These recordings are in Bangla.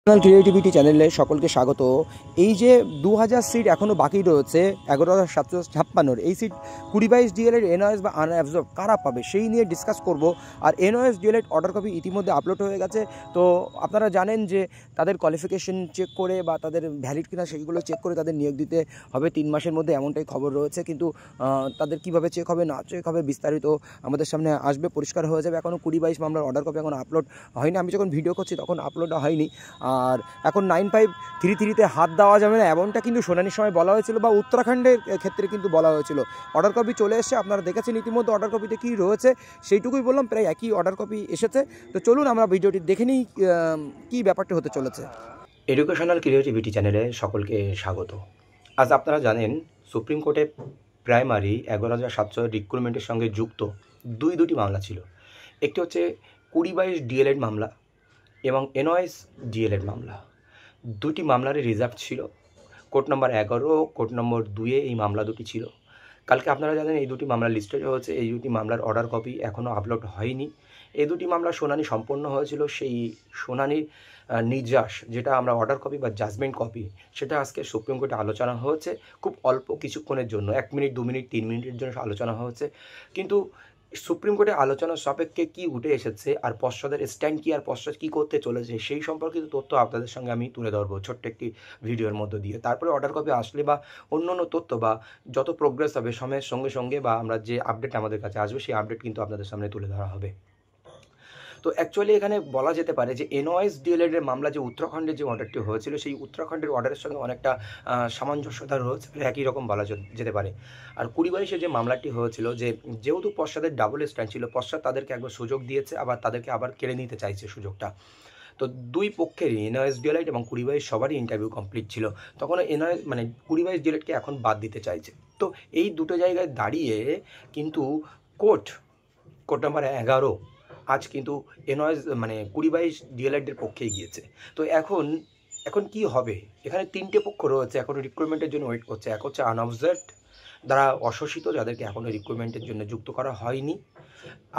ক্রিয়েটিভিটি চ্যানেলে সকলকে স্বাগত। এই যে 2000 সিট এখনও বাকি রয়েছে 11,756, এই সিট 20-22 ডিএলএড এনওএস বা আনঅ্যাবজর্ব কারা পাবে সেই নিয়ে ডিসকাস করব। আর এনওএস ডিএলএড অর্ডার কপি ইতিমধ্যে আপলোড হয়ে গেছে। তো আপনারা জানেন যে তাদের কোয়ালিফিকেশন চেক করে বা তাদের ভ্যালিড কিনা সেইগুলো চেক করে তাদের নিয়োগ দিতে হবে 3 মাসের মধ্যে, এমনটাই খবর রয়েছে। কিন্তু তাদের কিভাবে চেক হবে না চেক হবে বিস্তারিত আমাদের সামনে আসবে, পরিষ্কার হয়ে যাবে। এখনও 20-22 মামলার অর্ডার কপি এখন আপলোড হয়নি। আমি যখন ভিডিও করছি তখন আপলোড হয়নি। আর এখন 9533-তে হাত দেওয়া যাবে না এমনটা কিন্তু শুনানির সময় বলা হয়েছিল, বা উত্তরাখণ্ডের ক্ষেত্রে কিন্তু বলা হয়েছিল। অর্ডার কপি চলে এসেছে, আপনারা দেখেছেন ইতিমধ্যে অর্ডার কপিতে কী রয়েছে, সেইটুকুই বললাম। প্রায় একই অর্ডার কপি এসেছে। তো চলুন আমরা ভিডিওটি দেখে নিই কী ব্যাপারটা হতে চলেছে। এডুকেশনাল ক্রিয়েটিভিটি চ্যানেলে সকলকে স্বাগত। আজ আপনারা জানেন সুপ্রিম কোর্টে প্রাইমারি 11,700 রিক্রুটমেন্টের সঙ্গে যুক্ত দুটি মামলা ছিল। একটি হচ্ছে 20-22 ডিএলএড মামলা এবং এনওএস ডিএলএড মামলা। দুটি মামলারই রিজার্ভ ছিল। কোর্ট নম্বর 11, কোর্ট নম্বর 2-এ এই মামলা দুটি ছিল। কালকে আপনারা জানেন এই দুটি মামলা লিস্টেড হয়েছে। এই দুটি মামলার অর্ডার কপি এখনও আপলোড হয়নি। এই দুটি মামলার শুনানি সম্পন্ন হয়েছিল। সেই শুনানির নির্যাস, যেটা আমরা অর্ডার কপি বা জাজমেন্ট কপি, সেটা আজকে সুপ্রিম কোর্টে আলোচনা হয়েছে। খুব অল্প কিছুক্ষণের জন্য, 1 মিনিট 2 মিনিট 3 মিনিটের জন্য আলোচনা হয়েছে। কিন্তু সুপ্রিম কোর্টে আলোচনার সাপেক্ষে কী উঠে এসেছে, আর পশ্চাদের স্ট্যান্ড কী, আর পশ্চাৎ কী করতে চলেছে, সেই সম্পর্কিত তথ্য আপনাদের সঙ্গে আমি তুলে ধরবো ছোট্ট একটি ভিডিওর মধ্য দিয়ে। তারপরে অর্ডার কপি আসলে বা অন্য তথ্য বা যত প্রোগ্রেস হবে সময়ের সঙ্গে সঙ্গে বা আমরা যে আপডেট আমাদের কাছে আসবে সেই আপডেট কিন্তু আপনাদের সামনে তুলে ধরা হবে। তো অ্যাকচুয়ালি এখানে বলা যেতে পারে যে এনওএস ডিএলএডের মামলা যে উত্তরাখণ্ডের যে অর্ডারটি হয়েছিল, সেই উত্তরাখণ্ডের অর্ডারের সঙ্গে অনেকটা সামঞ্জস্যতা রয়েছে, একই রকম বলা যেতে পারে। আর 20-22-এ যে মামলাটি হয়েছিল, যেহেতু পশ্চাদের ডাবল স্ট্যান্ড ছিল, পশ্চাৎ তাদেরকে একবার সুযোগ দিয়েছে, আবার তাদেরকে আবার কেড়ে নিতে চাইছে সুযোগটা। তো দুই পক্ষেরই এনওএস ডিএলএড এবং 20-22 সবারই ইন্টারভিউ কমপ্লিট ছিল। তখন এনওএস 20-22 ডিএলএডকে এখন বাদ দিতে চাইছে। তো এই দুটো জায়গায় দাঁড়িয়ে কিন্তু কোর্ট নাম্বার 11 আজ কিন্তু এনওএস 20-22 ডিএলএডের পক্ষেই গিয়েছে। তো এখন কি হবে? এখানে 3টে পক্ষ রয়েছে এখনও রিক্রুটমেন্টের জন্য ওয়েট করছে। এক হচ্ছে আনঅবজার্ভড, যারা অশোষিত, যাদেরকে এখনও রিক্রুটমেন্টের জন্য যুক্ত করা হয়নি।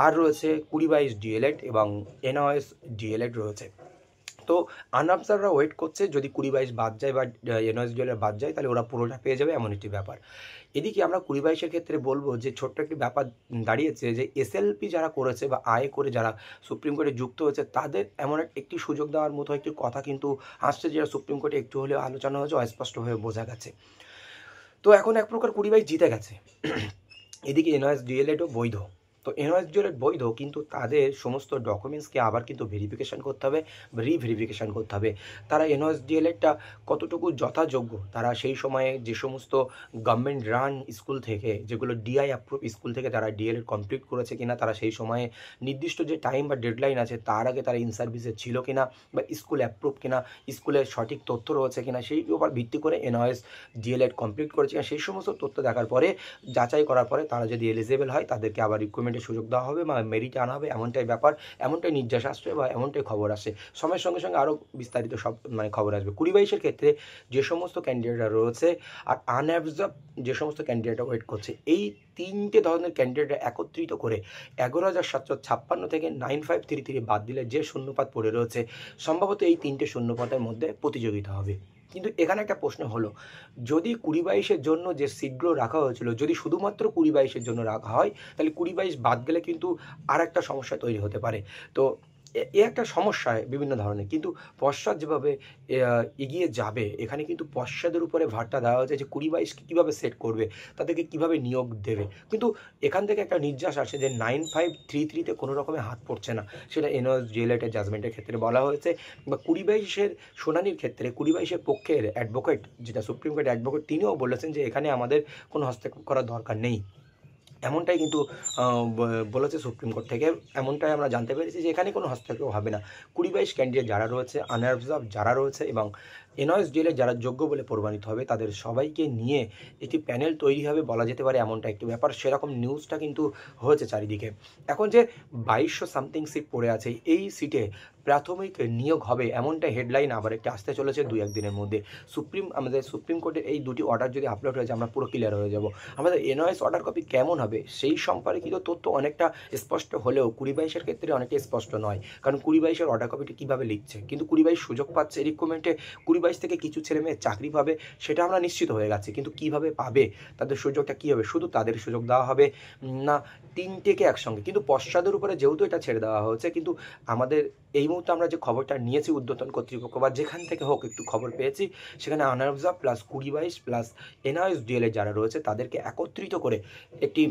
আর রয়েছে 20-22 ডিএলএড এবং এনওএস ডিএলএড রয়েছে। তো আনঅবজার্ভরা ওয়েট করছে, যদি 20-22 বাদ যায় বা এনওএস ডিএলএড বাদ যায়, তাহলে ওরা পুরোটা পেয়ে যাবে, এমন একটি ব্যাপার। এদিকে আমরা 20-22-এর ক্ষেত্রে বলবো যে ছোট্ট একটি ব্যাপার দাঁড়িয়েছে যে এসএলপি যারা করেছে বা আয় করে যারা সুপ্রিম কোর্টে যুক্ত হয়েছে, তাদের এমন একটি সুযোগ দেওয়ার মতো একটি কথা কিন্তু আসছে, যেটা সুপ্রিম কোর্টে একটু হলেও আলোচনা হয়েছে, অস্পষ্ট হয়ে বোঝা গেছে। তো এখন এক প্রকার 20-22 জিতে গেছে। এদিকে এনওএস ডিএলএডও বৈধ। তো এনওএস ডিএলএড বৈধ, কিন্তু তাদের সমস্ত ডকুমেন্টসকে আবার কিন্তু ভেরিফিকেশান করতে হবে, রিভেরিফিকেশান করতে হবে। তারা এনওএস ডিএলএডটা কতটুকু যথাযোগ্য, তারা সেই সময়ে যে সমস্ত গভর্নমেন্ট রান স্কুল থেকে, যেগুলো ডিআই অ্যাপ্রুভ স্কুল থেকে তারা ডিএলএড কমপ্লিট করেছে কিনা, তারা সেই সময়ে নির্দিষ্ট যে টাইম বা ডেডলাইন আছে তার আগে তারা ইন সার্ভিসে ছিল কিনা, বা স্কুল অ্যাপ্রুভ কিনা, স্কুলের সঠিক তথ্য রয়েছে কিনা, সেই উপর ভিত্তি করে এনওএস ডিএলএড কমপ্লিট করেছে কিনা, সেই সমস্ত তথ্য দেখার পরে, যাচাই করার পরে, তারা যদি এলিজেবল হয় তাদেরকে আবার রিক্রুটমেন্টের সুযোগ দেওয়া হবে বা মেরিটে আনা হবে, এমনটাই ব্যাপার, এমনটাই নির্যাস আসবে বা এমনটাই খবর আসে। সময়ের সঙ্গে সঙ্গে আরও বিস্তারিত সব খবর আসবে। 20-22-এর ক্ষেত্রে যে সমস্ত ক্যান্ডিডেটরা রয়েছে আর আনঅবজার্ভ যে সমস্ত ক্যান্ডিডেটরা ওয়েট করছে, এই 3টে ধরনের ক্যান্ডিডেটরা একত্রিত করে 11,756 থেকে 9533 বাদ দিলে যে শূন্যপাত পড়ে রয়েছে, সম্ভবত এই 3টে শূন্যপাতের মধ্যে প্রতিযোগিতা হবে। কিন্তু এখানে একটা প্রশ্ন হলো, যদি 20-22-এর জন্য যে সিটগুলো রাখা হয়েছিল, যদি শুধুমাত্র 20-22-এর জন্য রাখা হয়, তাহলে 20-22 বাদ গেলে কিন্তু আর একটা সমস্যা তৈরি হতে পারে। তো একটা সমস্যায় বিভিন্ন ধরনের, কিন্তু পশ্চাৎ যেভাবে এগিয়ে যাবে, এখানে কিন্তু পশ্চাদের উপরে ভারটা দেওয়া হয়েছে যে 20-22-কে কীভাবে সেট করবে, তাদেরকে কীভাবে নিয়োগ দেবে। কিন্তু এখান থেকে একটা নির্যাস আসে যে 9533-তে কোনো রকমের হাত পড়ছে না, সেটা এনওএস ডিএলএডের জাজমেন্টের ক্ষেত্রে বলা হয়েছে, বা 20-22-এর শুনানির ক্ষেত্রে 20-22-এর পক্ষের অ্যাডভোকেট, যেটা সুপ্রিম কোর্টের অ্যাডভোকেট, তিনিও বলেছেন যে এখানে আমাদের কোনো হস্তক্ষেপ করার দরকার নেই, এমনটাই কিন্তু বলেছে সুপ্রিম কোর্ট থেকে। এমনটাই আমরা জানতে পেরেছি যে এখানে কোনো হস্তক্ষেপ হবে না। 20-22 ক্যান্ডিডেট যারা রয়েছে, আনঅবজার্ভ যারা রয়েছে এবং এনওএসডিএল এর যারা যোগ্য বলে প্রমাণিত হবে তাদের সবাইকে নিয়ে একটি প্যানেল তৈরি হবে বলা যেতে পারে, এমনটা একটি ব্যাপার। সেরকম নিউজটা কিন্তু হয়েছে চারিদিকে। এখন যে 2200 সামথিং সিট পড়ে আছে, এই সিটে প্রাথমিক নিয়োগ হবে এমনটা হেডলাইন আবার একটি আসতে চলেছে 2-1 দিনের মধ্যে। আমাদের সুপ্রিম কোর্টের এই দুটি অর্ডার যদি আপলোড হয়ে যায় আমরা পুরো ক্লিয়ার হয়ে যাব। আমাদের এনওএস অর্ডার কপি কেমন হবে সেই সম্পর্কিত তথ্য অনেকটা স্পষ্ট হলেও 20-22-এর ক্ষেত্রে অনেকটা স্পষ্ট নয়, কারণ 20-22-এর অর্ডার কপিটি কীভাবে লিখছে, কিন্তু 20-22 সুযোগ পাচ্ছে রিক্রুটমেন্টে। 20-22 থেকে কিছু ছেলে মেয়ে চাকরি পাবে সেটা আমরা নিশ্চিত হয়ে গেছি, কিন্তু কিভাবে পাবে, তাদের সুযোগটা কী হবে, শুধু তাদের সুযোগ দেওয়া হবে না তিনটেকে একসঙ্গে? কিন্তু পশ্চাদের উপরে যেহেতু এটা ছেড়ে দেওয়া হয়েছে, কিন্তু আমাদের এই মুহূর্তে আমরা যে খবরটা নিয়েছি ঊর্ধ্বতন কর্তৃপক্ষ বা যেখান থেকে হোক একটু খবর পেয়েছি, সেখানে আনারজা প্লাস 20-22 প্লাস এনওএসডিএল যারা রয়েছে তাদেরকে একত্রিত করে একটি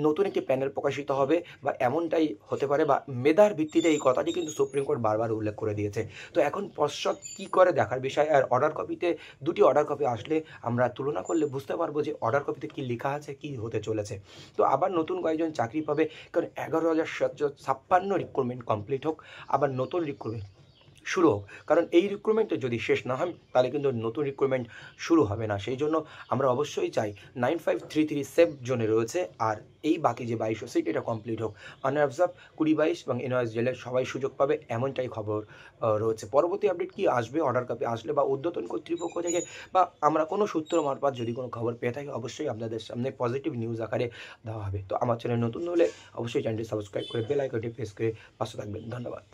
নতুন একটি প্যানেল প্রকাশিত হবে, বা এমনটাই হতে পারে, বা মেধার ভিত্তিতে এই কথাটি কিন্তু সুপ্রিম কোর্ট বারবার উল্লেখ করে দিয়েছে। তো এখন পশ্চাৎ কী করে দেখার বিষয়। আর অর্ডার কপিতে দুটি অর্ডার কপি আসলে আমরা তুলনা করলে বুঝতে পারবো যে অর্ডার কপিতে কী লেখা আছে, কী হতে চলেছে। তো আবার নতুন কয়েকজন চাকরি পাবে, কারণ 11,756 রিক্রুটমেন্ট কমপ্লিট হোক, আবার নতুন রিক্রুটমেন্ট শুরু হোক। কারণ এই রিক্রুটমেন্টে যদি শেষ না হয় তাহলে কিন্তু নতুন রিক্রুটমেন্ট শুরু হবে না। সেই জন্য আমরা অবশ্যই চাই 9533 সেফ জোনে রয়েছে, আর এই বাকি যে 2200 সিট এটা কমপ্লিট হোক। আনঅবজার্ভ 20-22 এবং এনওএসডিএল সবাই সুযোগ পাবে, এমনটাই খবর রয়েছে। পরবর্তী আপডেট কি আসবে, অর্ডার কপি আসলে বা ঊর্ধ্বতন কর্তৃপক্ষ থেকে বা আমরা কোনো সূত্র মারফত যদি কোনো খবর পেয়ে থাকি, অবশ্যই আপনাদের সামনে পজিটিভ নিউজ আকারে দেওয়া হবে। তো আমার চ্যানেল নতুন হলে অবশ্যই চ্যানেলটি সাবস্ক্রাইব করে বেল আইকনটি প্রেস করে পাশে থাকবেন। ধন্যবাদ।